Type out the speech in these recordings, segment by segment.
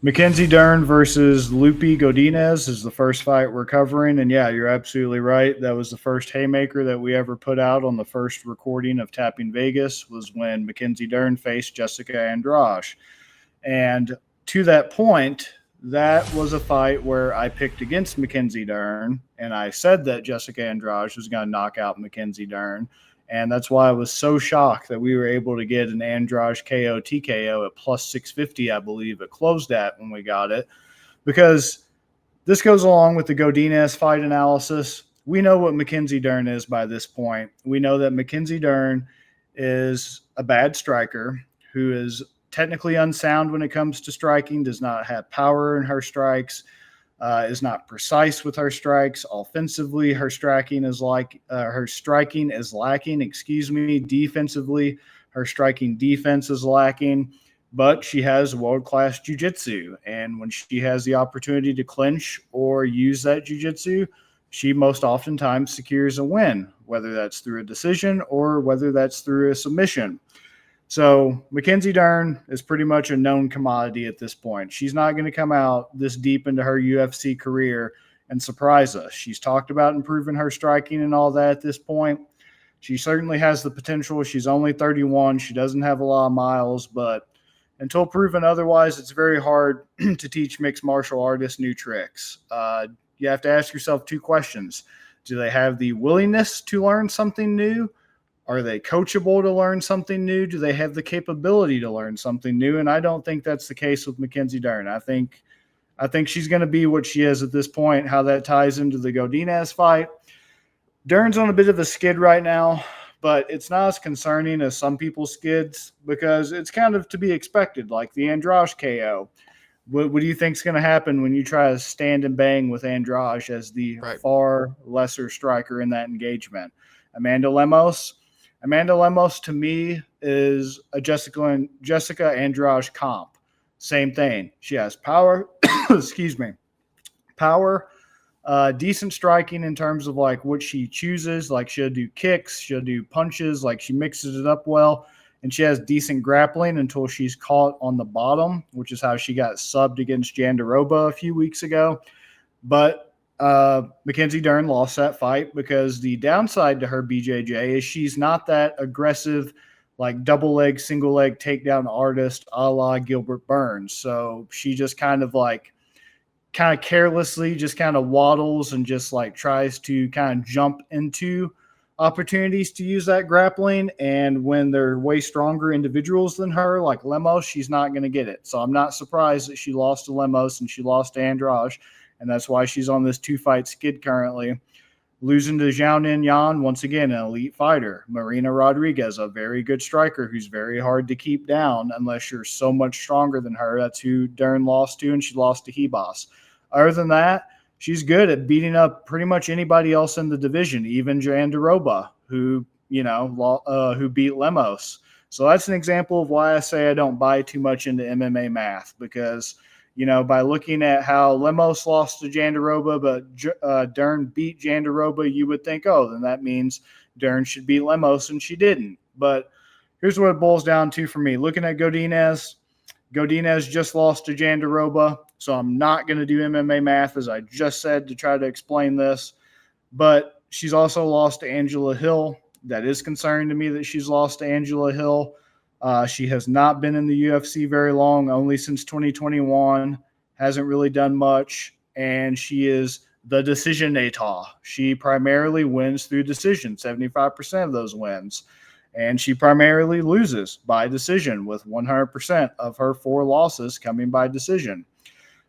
Mackenzie Dern versus Loopy Godinez is the first fight we're covering. And yeah, you're absolutely right. That was the first haymaker that we ever put out on the first recording of Tapping Vegas was when Mackenzie Dern faced Jessica Andrade. And to that point, that was a fight where I picked against Mackenzie Dern, and I said that Jessica Andrade was going to knock out Mackenzie Dern. And that's why I was so shocked that we were able to get an Andrade KO TKO at plus 650, I believe it closed at when we got it. Because this goes along with the Godinez fight analysis. We know what Mackenzie Dern is by this point. We know that Mackenzie Dern is a bad striker who is technically unsound when it comes to striking, does not have power in her strikes, is not precise with her strikes. Offensively, her striking is lacking. Defensively, her striking defense is lacking. But she has world-class jiu-jitsu, and when she has the opportunity to clinch or use that jiu-jitsu, she most oftentimes secures a win, whether that's through a decision or whether that's through a submission. So Mackenzie Dern is pretty much a known commodity at this point. She's not going to come out this deep into her UFC career and surprise us. She's talked about improving her striking and all that at this point. She certainly has the potential. She's only 31. She doesn't have a lot of miles, but until proven otherwise, it's very hard to teach mixed martial artists new tricks. You have to ask yourself two questions. Do they have the willingness to learn something new? Are they coachable to learn something new? Do they have the capability to learn something new? And I don't think that's the case with Mackenzie Dern. I think she's going to be what she is at this point. How that ties into the Godinez fight. Dern's on a bit of a skid right now, but it's not as concerning as some people's skids because it's kind of to be expected, like the Andrade KO. What do you think is going to happen when you try to stand and bang with Andrade as the far lesser striker in that engagement? Amanda Lemos to me is a Jessica Andrade comp. Same thing. She has power, power, decent striking in terms of like what she chooses. Like she'll do kicks, she'll do punches, like she mixes it up well. And she has decent grappling until she's caught on the bottom, which is how she got subbed against Jandiroba a few weeks ago. But Mackenzie Dern lost that fight because the downside to her BJJ is she's not that aggressive, like double leg, single leg takedown artist a la Gilbert Burns. So she just kind of carelessly just kind of waddles and just like tries to kind of jump into opportunities to use that grappling. And when they're way stronger individuals than her, like Lemos, she's not going to get it. So I'm not surprised that she lost to Lemos and she lost to Andrade. And that's why she's on this 2-fight skid currently. Losing to Xiaonan Yan, once again, an elite fighter. Marina Rodriguez, a very good striker who's very hard to keep down unless you're so much stronger than her. That's who Dern lost to, and she lost to Hebas. Other than that, she's good at beating up pretty much anybody else in the division, even Jandiroba, who beat Lemos. So that's an example of why I say I don't buy too much into MMA math because – by looking at how Lemos lost to Jandiroba, but Dern beat Jandiroba, you would think, oh, then that means Dern should beat Lemos, and she didn't. But here's what it boils down to for me. Looking at Godinez just lost to Jandiroba, so I'm not going to do MMA math, as I just said, to try to explain this. But she's also lost to Angela Hill. That is concerning to me that she's lost to Angela Hill. She has not been in the UFC very long, only since 2021, hasn't really done much, and she is the decisionator. She primarily wins through decision, 75% of those wins, and she primarily loses by decision with 100% of her 4 losses coming by decision.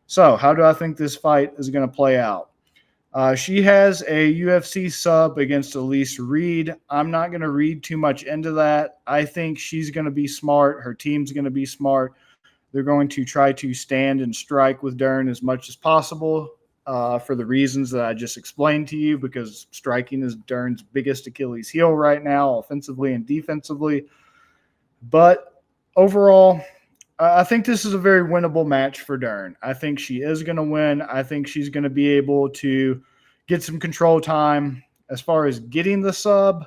So how do I think this fight is going to play out? She has a UFC sub against Elise Reed. I'm not going to read too much into that. I think she's going to be smart. Her team's going to be smart. They're going to try to stand and strike with Dern as much as possible for the reasons that I just explained to you, because striking is Dern's biggest Achilles heel right now, offensively and defensively. But overall, I think this is a very winnable match for Dern. I think she is going to win. I think she's going to be able to get some control time. As far as getting the sub,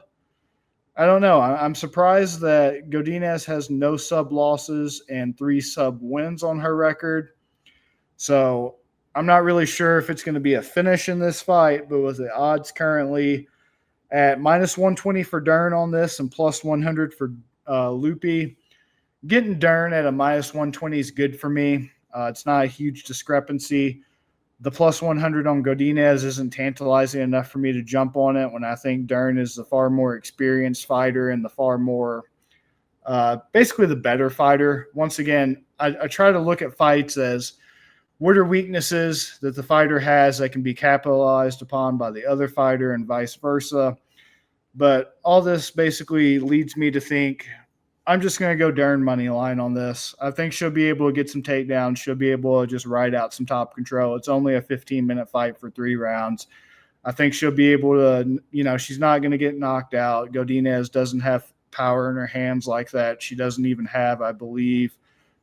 I don't know. I'm surprised that Godinez has no sub losses and 3 sub wins on her record. So I'm not really sure if it's going to be a finish in this fight, but with the odds currently at minus 120 for Dern on this and plus 100 for Loopy, getting Dern at a minus 120 is good for me. It's not a huge discrepancy. The plus 100 on Godinez isn't tantalizing enough for me to jump on it when I think Dern is the far more experienced fighter and the far more, basically the better fighter. Once again, I try to look at fights as what are weaknesses that the fighter has that can be capitalized upon by the other fighter and vice versa. But all this basically leads me to think I'm just going to go Dern money line on this. I think she'll be able to get some takedowns. She'll be able to just ride out some top control. It's only a 15-minute fight for 3 rounds. I think she'll be able to, she's not going to get knocked out. Godinez doesn't have power in her hands like that. She doesn't even have, I believe,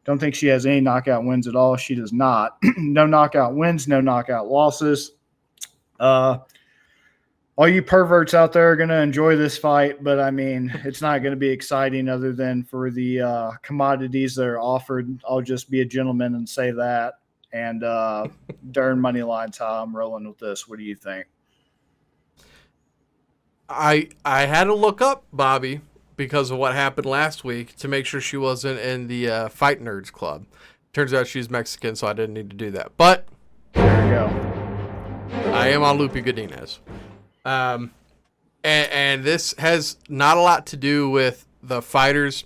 don't think she has any knockout wins at all. She does not. No knockout wins, no knockout losses. All you perverts out there are going to enjoy this fight, but I mean, it's not going to be exciting other than for the commodities that are offered. I'll just be a gentleman and say that. And Dern money line's how I'm rolling with this. What do you think? I had to look up Bobby because of what happened last week to make sure she wasn't in the Fight Nerds Club. Turns out she's Mexican, so I didn't need to do that. But there you go. I am on Loopy Godinez. And this has not a lot to do with the fighters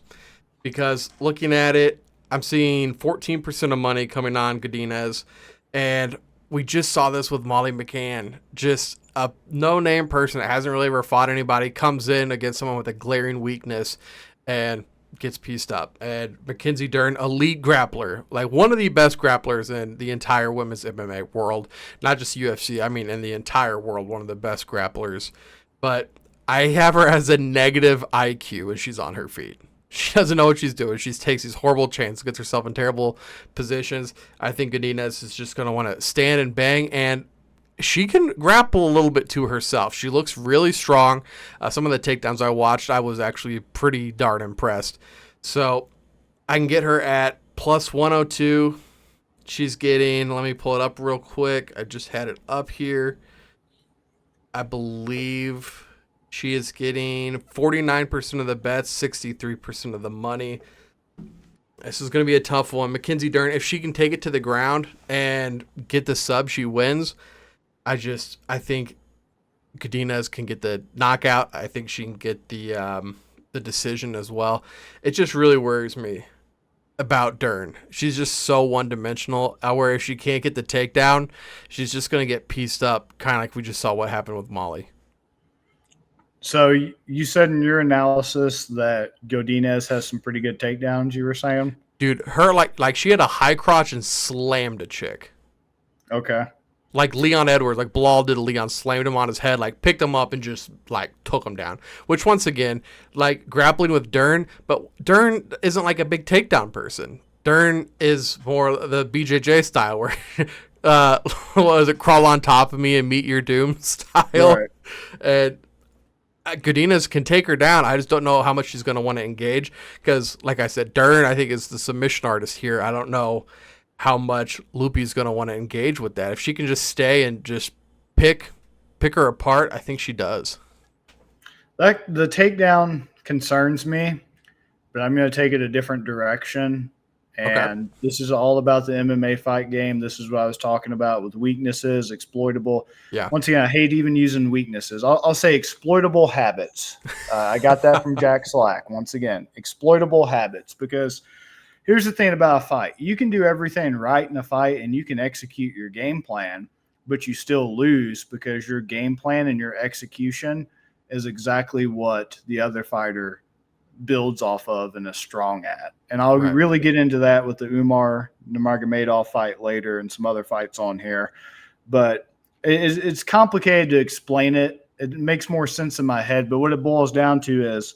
because looking at it, I'm seeing 14% of money coming on Godinez, and we just saw this with Molly McCann. Just a no-name person that hasn't really ever fought anybody comes in against someone with a glaring weakness and gets pieced up. And Mackenzie Dern, elite grappler, like one of the best grapplers in the entire women's MMA world, not just UFC. I mean, in the entire world, one of the best grapplers. But I have her as a negative IQ when she's on her feet. She doesn't know what she's doing. She takes these horrible chances, gets herself in terrible positions. I think Godinez is just going to want to stand and bang, and she can grapple a little bit to herself. She looks really strong. Some of the takedowns I watched, I was actually pretty darn impressed. So I can get her at plus 102. She's getting, let me pull it up real quick. I just had it up here. I believe she is getting 49% of the bets, 63% of the money. This is going to be a tough one. Mackenzie Dern, if she can take it to the ground and get the sub, she wins. I think Godinez can get the knockout. I think she can get the decision as well. It just really worries me about Dern. She's just so one-dimensional, where if she can't get the takedown, she's just going to get pieced up, kind of like we just saw what happened with Molly. So you said in your analysis that Godinez has some pretty good takedowns, you were saying? Dude, her, like she had a high crotch and slammed a chick. Okay. Like Leon Edwards, like Bilal did to Leon, slammed him on his head, like picked him up and just like took him down. Which once again, like grappling with Dern, but Dern isn't like a big takedown person. Dern is more the BJJ style where what is it, crawl on top of me and meet your doom style. Right. And Godinez can take her down. I just don't know how much she's going to want to engage because, like I said, Dern, I think, is the submission artist here. I don't know how much Loopy's going to want to engage with that. If she can just stay and just pick her apart, I think she does. The takedown concerns me, but I'm going to take it a different direction. And This is all about the MMA fight game. This is what I was talking about with weaknesses, exploitable. Yeah. Once again, I hate even using weaknesses. I'll say exploitable habits. I got that from Jack Slack. Once again, exploitable habits, because here's the thing about a fight. You can do everything right in a fight and you can execute your game plan, but you still lose because your game plan and your execution is exactly what the other fighter builds off of and is strong at. And I'll really get into that with the Umar Nurmagomedov fight later and some other fights on here. But it's complicated to explain it. It makes more sense in my head. But what it boils down to is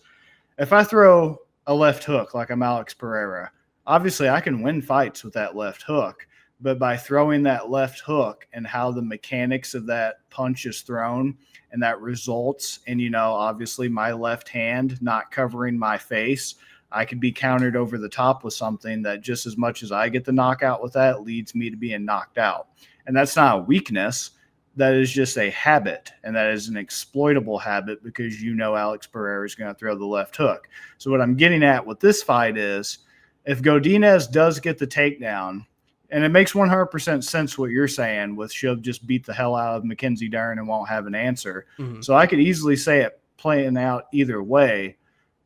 if I throw a left hook like I'm Alex Pereira, obviously I can win fights with that left hook. But by throwing that left hook and how the mechanics of that punch is thrown, and that results in, obviously my left hand not covering my face, I could be countered over the top with something that just as much as I get the knockout with that leads me to being knocked out. And that's not a weakness. That is just a habit, and that is an exploitable habit because Alex Pereira is going to throw the left hook. So what I'm getting at with this fight is if Godinez does get the takedown, and it makes 100% sense what you're saying with she'll just beat the hell out of Mackenzie Dern and won't have an answer. Mm-hmm. So I could easily say it playing out either way,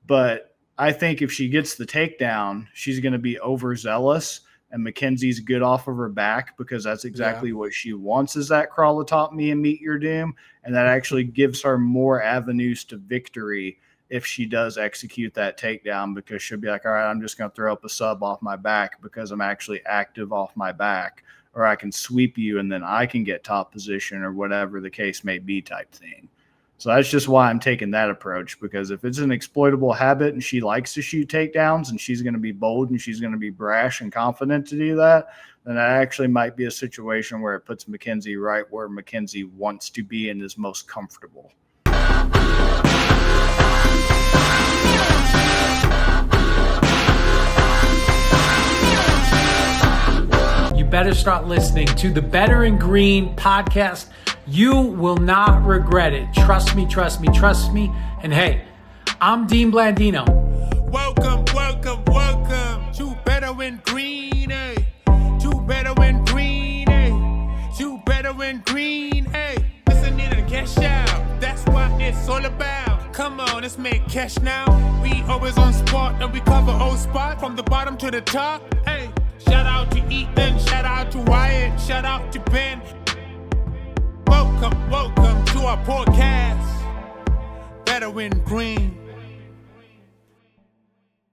but I think if she gets the takedown, she's going to be overzealous, and Mackenzie's good off of her back because that's exactly what she wants is that crawl atop me and meet your doom. And that actually gives her more avenues to victory if she does execute that takedown, because she'll be like, all right, I'm just going to throw up a sub off my back because I'm actually active off my back, or I can sweep you and then I can get top position or whatever the case may be type thing. So that's just why I'm taking that approach, because if it's an exploitable habit and she likes to shoot takedowns and she's going to be bold and she's going to be brash and confident to do that, then that actually might be a situation where it puts Mackenzie right where Mackenzie wants to be and is most comfortable. You better start listening to the Better in Green podcast. You will not regret it. Trust me, trust me, trust me. And hey, I'm Dean Blandino. Welcome, welcome, welcome to Better in Green, eh? To Better in Green, eh? To Better in Green, eh? Listening to cash out, that's what it's all about. Come on, let's make cash now. We always on spot and we cover all spot from the bottom to the top, hey. Shout out to Ethan, shout out to Wyatt, shout out to Ben. Welcome, welcome to our podcast, Better in Green.